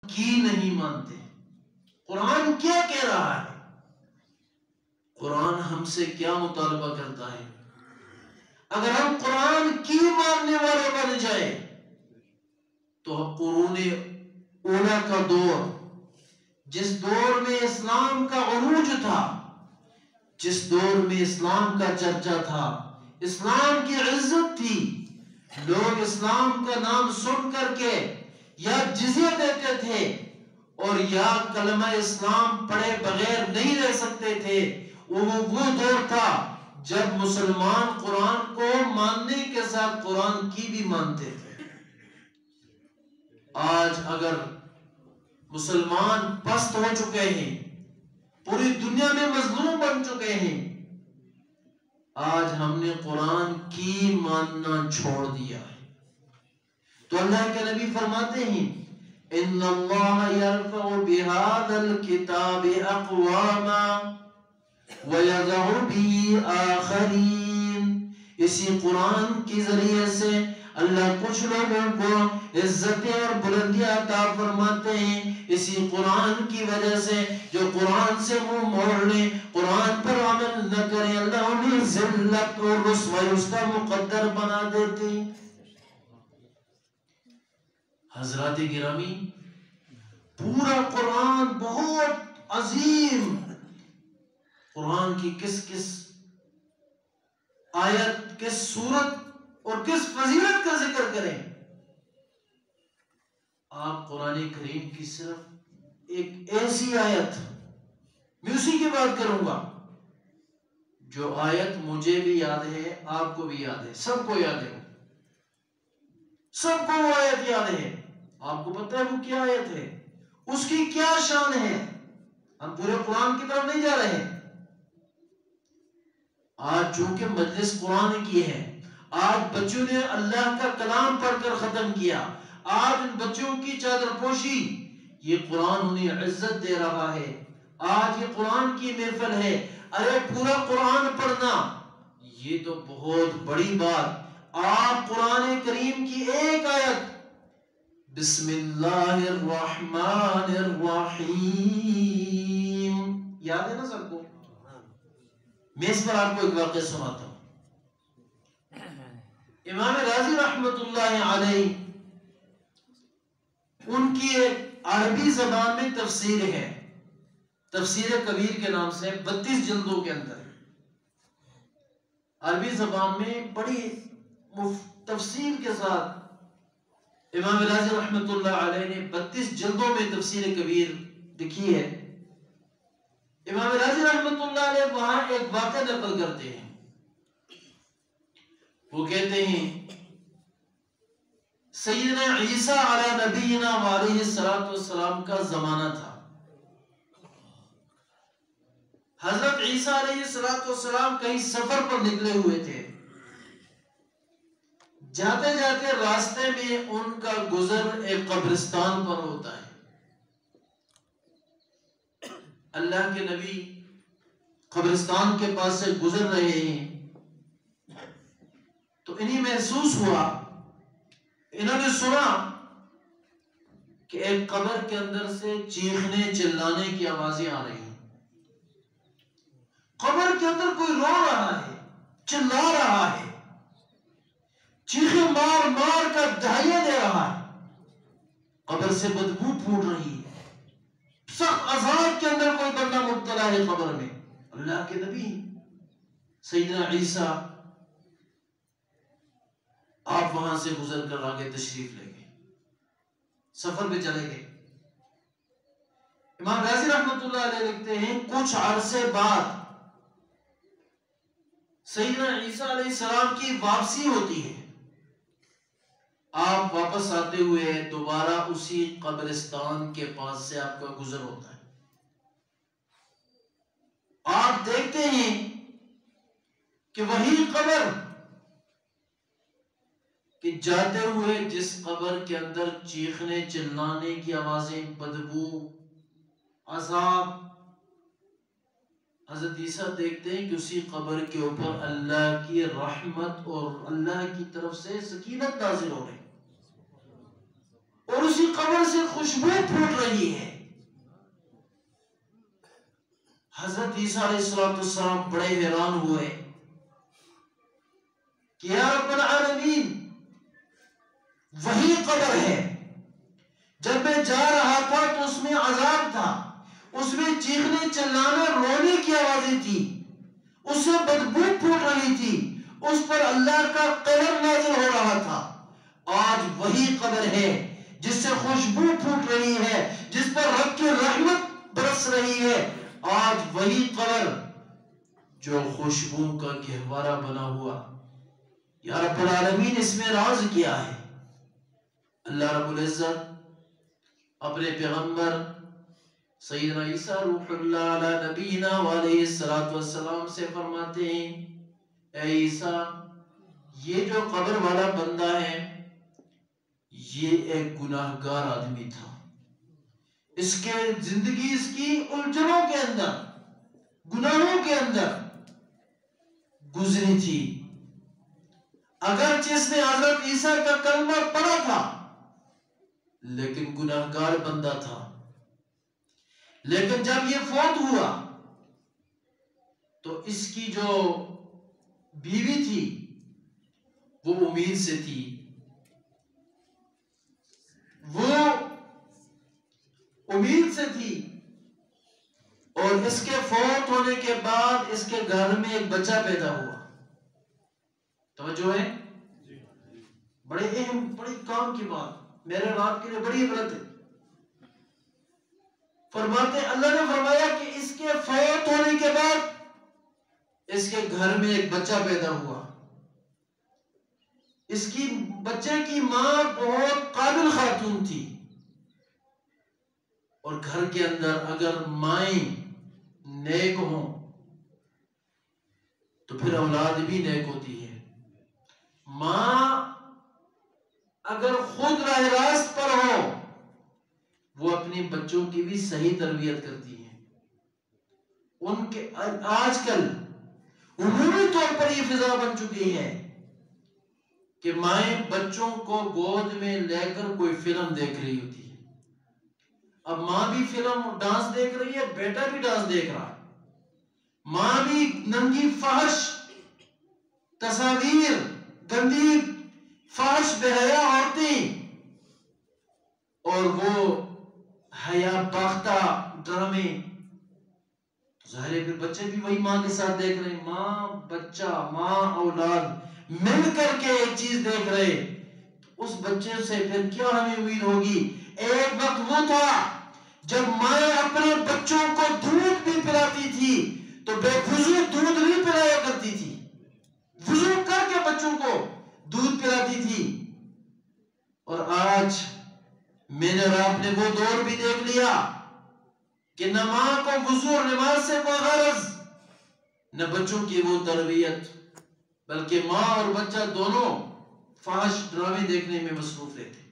کی نہیں مانتے. قرآن کیا کہہ رہا ہے؟ قرآن ہم سے کیا مطالبہ کرتا ہے؟ اگر ہم قرآن کی ماننے والے بن جائے تو قرون اولا کا دور، جس دور میں اسلام کا عروج تھا، جس دور میں اسلام کا چرچا تھا، اسلام کی عزت تھی، لوگ اسلام کا نام سن کر کے یا جزیہ دیتے تھے اور یا کلمہ اسلام پڑھے بغیر نہیں رہ سکتے تھے، وہ دور تھا جب مسلمان قرآن کو ماننے کے ساتھ قرآن کی بھی مانتے تھے. آج اگر مسلمان پست ہو چکے ہیں، پوری دنیا میں مظلوم بن چکے ہیں، آج ہم نے قرآن کی ماننا چھوڑ دیا ہے. تو اللہ کے نبی فرماتے ہیں ان اللہ یرفع بهذا الكتاب اقواما وَيَضَعُ بِهِ آخَرِينَ. اسی قرآن کے ذریعے سے اللہ کچھ لوگوں کو عزتیں اور بلندیاں عطا فرماتے ہیں. اسی قرآن کی وجہ سے جو قرآن سے منہ موڑ لیں، قرآن پر عمل نہ کریں، اللہ انہیں ذلت اور رسوائی اس کا مقدر بنا دیتے ہیں. حضرات گرامی، پورا قرآن بہت عظیم، قرآن کی کس کس آیت، کس سورت اور کس فضیلت کا ذکر کریں. آپ قرآن کریم کی صرف ایک ایسی آیت، میں اسی کی بات کروں گا جو آیت مجھے بھی یاد ہے، آپ کو بھی یاد ہے، سب کو یاد ہے، سب کو وہ آیت یاد ہے. آپ کو پتہ ہے وہ کیا آیت ہے، اس کی کیا شان ہے. ہم پورے قرآن کی طرف نہیں جا رہے ہیں. آج چونکہ مجلس قرآن کی ہے، آج بچوں نے اللہ کا کلام پڑھ کر ختم کیا، آج ان بچوں کی چادر پوشی، یہ قرآن انہیں عزت دے رہا ہے. آج یہ قرآن کی محفل ہے. ارے پورا قرآن پڑھنا یہ تو بہت بڑی بات. آپ قرآن کریم کی ایک آیت بسم اللہ الرحمن الرحیم یاد ہے نا سب کو؟ میں اس پر آپ کو ایک واقعہ سناتا ہوں. امام راضی رحمت اللہ علیہ، ان کی ایک عربی زبان میں تفسیر ہے، تفسیر کبیر کے نام سے، 32 جلدوں کے اندر. عربی زبان میں بڑی تفصیل کے ساتھ امام راضی رحمت اللہ علیہ نے 32 جلدوں میں تفسیر کبیر لکھی ہے. امام راضی رحمت اللہ علیہ وہاں ایک واقعہ نقل کرتے ہیں. وہ کہتے ہیں سیدنا عیسیٰ علی نبینا علیہ السلام کا زمانہ تھا. حضرت عیسیٰ علیہ السلام کہیں سفر پر نکلے ہوئے تھے. جاتے جاتے راستے میں ان کا گزر ایک قبرستان پر ہوتا ہے. اللہ کے نبی قبرستان کے پاس سے گزر رہے ہیں تو انہیں محسوس ہوا، انہوں نے سنا کہ ایک قبر کے اندر سے چیخنے چلانے کی آوازیں آ رہی ہیں. قبر کے اندر کوئی رو رہا ہے، چلا رہا ہے، چیخیں مار مار کر دہائیاں دے رہا ہے. قبر سے بدبو پھوٹ رہی ہے، سخت عذاب کے اندر کوئی بندہ مبتلا ہے قبر میں. اللہ کے نبی سیدنا عیسیٰ آپ وہاں سے گزر کر آگے تشریف لے گئے، سفر پہ چلے گئے. امام راضی رحمت اللہ علیہ لکھتے ہیں کچھ عرصے بعد سیدنا عیسیٰ علیہ السلام کی واپسی ہوتی ہے. آپ واپس آتے ہوئے دوبارہ اسی قبرستان کے پاس سے آپ کا گزر ہوتا ہے. آپ دیکھتے ہیں کہ وہی قبر کہ جاتے ہوئے جس قبر کے اندر چیخنے چلانے کی آوازیں، بدبو، عذاب، حضرت عیسیٰ دیکھتے ہیں کہ اسی قبر کے اوپر اللہ کی رحمت اور اللہ کی طرف سے سکینت نازل ہو رہی. اور اسی قبر سے خوشبو پھوٹ رہی ہے۔ حضرت عیسیٰ علیہ السلام بڑے حیران ہوئے کہ یا رب العالمین، وہی قبر ہے، جب میں جا رہا تھا تو اس میں عذاب تھا، اس میں چیخنے چلانے رونے کی آوازیں تھی، اس سے بدبو پھوٹ رہی تھی، اس پر اللہ کا قہر نازل ہو رہا تھا۔ آج وہی قبر ہے جس سے خوشبو پھوٹ رہی ہے، جس پر رب کی رحمت برس رہی ہے۔ آج وہی قبر جو خوشبو کا گہوارہ بنا ہوا۔ یا رب العالمین، اس میں راز کیا ہے؟ اللہ رب العزت اپنے پیغمبر سیدنا عیسیٰ روح اللہ علی نبینا وعلیہ السلام سے فرماتے ہیں، اے عیسیٰ، یہ جو قبر والا بندہ ہے یہ ایک گناہگار آدمی تھا، اس کے زندگی اس کی الجھنوں کے اندر، گناہوں کے اندر گزری تھی۔ اگرچہ اس نے حضرت عیسیٰ کا کلمہ پڑھا تھا لیکن گناہگار بندہ تھا۔ لیکن جب یہ فوت ہوا تو اس کی جو بیوی تھی وہ امید سے تھی، وہ امید سے تھی، اور اس کے فوت ہونے کے بعد اس کے گھر میں ایک بچہ پیدا ہوا۔ توجہ ہے؟ بڑے اہم، بڑی کام کی بات، میرے باپ کے لیے بڑی عبرت ہے۔ فرماتے اللہ نے فرمایا کہ اس کے فوت ہونے کے بعد اس کے گھر میں ایک بچہ پیدا ہوا۔ اس کی بچے کی ماں بہت قابل خاتون تھی، اور گھر کے اندر اگر مائیں نیک ہوں تو پھر اولاد بھی نیک ہوتی ہے۔ ماں اگر خود راہ راست پر ہو وہ اپنے بچوں کی بھی صحیح تربیت کرتی ہے۔ ان کے آج کل عمومی طور پر یہ فضا بن چکی ہے کہ مائیں بچوں کو گود میں لے کر کوئی فلم دیکھ رہی ہوتی ہے۔ اب ماں بھی فلم ڈانس دیکھ رہی ہے، بیٹا بھی ڈانس دیکھ رہا ہے، ماں بھی ننگی فحش تصاویر، گندی فحش بے-حیا عورتیں، اور وہ حیا باختہ ڈرامے، ظاہر ہے پھر بچے بھی وہی ماں کے ساتھ دیکھ رہے ہیں۔ ماں بچہ، ماں اولاد مل کر کے ایک چیز دیکھ رہے، اس بچے سے پھر کیا ہمیں امید ہوگی؟ ایک وقت وہ تھا جب مائیں اپنے بچوں کو دودھ بھی پلاتی تھی تو بے وضو دودھ نہیں پلایا کرتی تھی، وضو کر کے بچوں کو دودھ پلاتی تھی۔ اور آج میں نے اور آپ نے وہ دور بھی دیکھ لیا کہ نہ ماں کو وضو اور نماز سے کوئی غرض، نہ بچوں کی وہ تربیت، بلکہ ماں اور بچہ دونوں فحش ڈرامے دیکھنے میں مصروف رہتے۔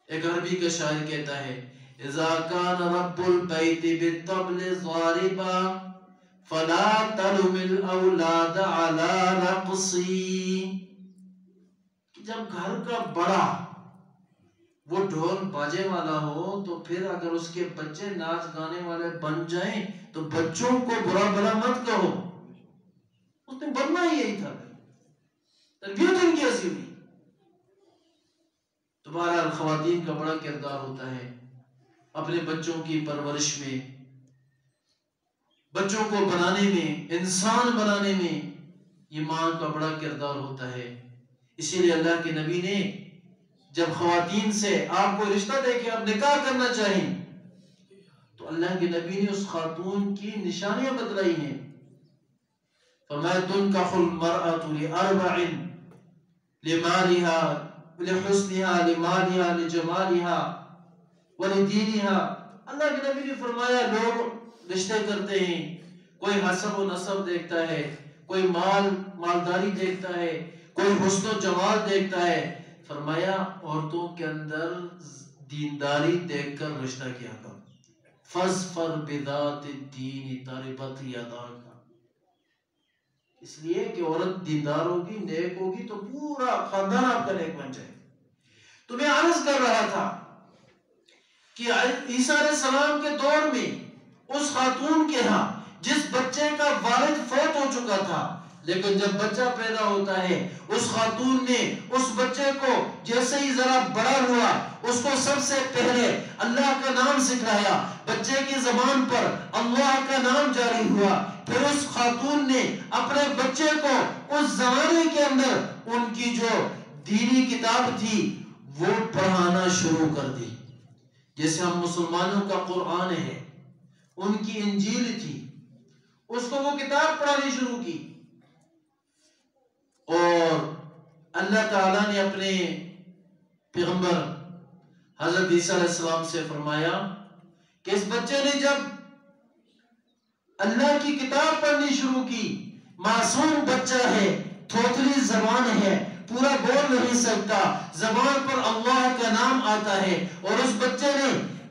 ایک عربی کا شاعر کہتا ہے، اذا كان رب البيت بالطبل ضاربا فلا تلم الاولاد على رقصي، کہ جب گھر کا بڑا وہ ڈھول باجے والا ہو تو پھر اگر اس کے بچے ناچ گانے والے بن جائیں تو بچوں کو برا بھلا مت کہو، اس نے بننا ہی یہی تھا، تربیت ان کی ایسی ہوئی۔ تمہارا خواتین کا بڑا کردار ہوتا ہے اپنے بچوں کی پرورش میں، بچوں کو بنانے میں، انسان بنانے میں، یہ ماں کا بڑا کردار ہوتا ہے۔ اسی لیے اللہ کے نبی نے جب خواتین سے آپ کو رشتہ دے کے آپ نکاح کرنا چاہیں تو اللہ کے نبی نے اس خاتون کی نشانیاں بتلائی ہیں۔ فَمَا تُنْكَحُ الْمَرْأَةُ لِأَرْبَعٍ لِمَالِهَا لِحُسْنِهَا لِمَالِهَا لِجَمَالِهَا وَلِدِينِهَا۔ اللہ کے نبی نے فرمایا لوگ رشتے کرتے ہیں، کوئی حسب و نسب دیکھتا ہے، کوئی مالداری دیکھتا ہے، کوئی حسن و جمال دیکھتا ہے۔ فرمایا عورتوں کے اندر دینداری دیکھ کر رشتہ کیا کر، فَاظْفَرْ بِذَاتِ الدِّينِ تَرِبَتْ يَدَاكَ، اس لیے کہ عورت دیندار ہوگی، نیک ہوگی تو پورا خاندان آپ کا نیک بن جائے۔ تو میں عرض کر رہا تھا کہ عیسیٰ علیہ السلام کے دور میں اس خاتون کے ہاں جس بچے کا والد فوت ہو چکا تھا، لیکن جب بچہ پیدا ہوتا ہے اس خاتون نے اس بچے کو جیسے ہی ذرا بڑا ہوا اس کو سب سے پہلے اللہ کا نام سکھلایا، بچے کی زبان پر اللہ کا نام جاری ہوا۔ پھر اس خاتون نے اپنے بچے کو اس زمانے کے اندر ان کی جو دینی کتاب تھی وہ پڑھانا شروع کر دی۔ جیسے ہم مسلمانوں کا قرآن ہے، ان کی انجیل تھی، اس کو وہ کتاب پڑھانی شروع کی، اور اللہ تعالیٰ نے اپنے پیغمبر حضرت عیسیٰ علیہ السلام سے فرمایا کہ اس بچے نے جب اللہ کی کتاب پڑھنی شروع کی، معصوم بچہ ہے، تھوتلی زبان ہے، پورا بول نہیں سکتا، زبان پر اللہ کا نام آتا ہے، اور اس بچے نے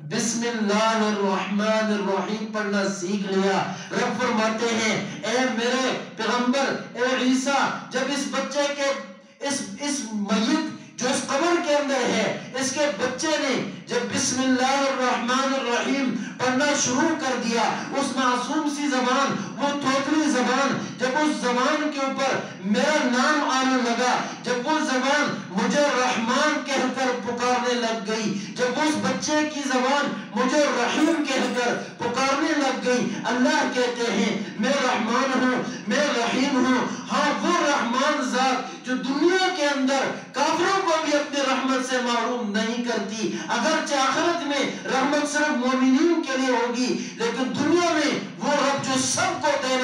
بسم اللہ الرحمن الرحیم پڑھنا سیکھ لیا۔ رب فرماتے ہیں اے میرے پیغمبر، اے عیسیٰ، جب اس بچے کے اس میت جو اس قبر کے اندر ہے، اس کے بچے نے جب بسم اللہ الرحمن الرحیم پڑھنا شروع کر دیا، اس معصوم سی زبان، وہ تھوتلی زبان، جب اس زبان کے اوپر میرا نام آنے لگا، جب وہ زبان مجھے رحمان کہہ کر پکارنے لگ گئی، جب اس بچے کی زبان مجھے رحیم کہہ کر پکارنے لگ گئی، اللہ کہتے ہیں میں رحمان ہوں، میں رحیم ہوں۔ ہاں، وہ رحمان ذات جو دنیا کے اندر کافروں کو بھی اپنے رحمت سے محروم نہیں کرتی، اگرچہ آخرت میں رحمت صرف مومنین کے لیے ہوگی، لیکن دنیا میں وہ رب جو سب کو دینا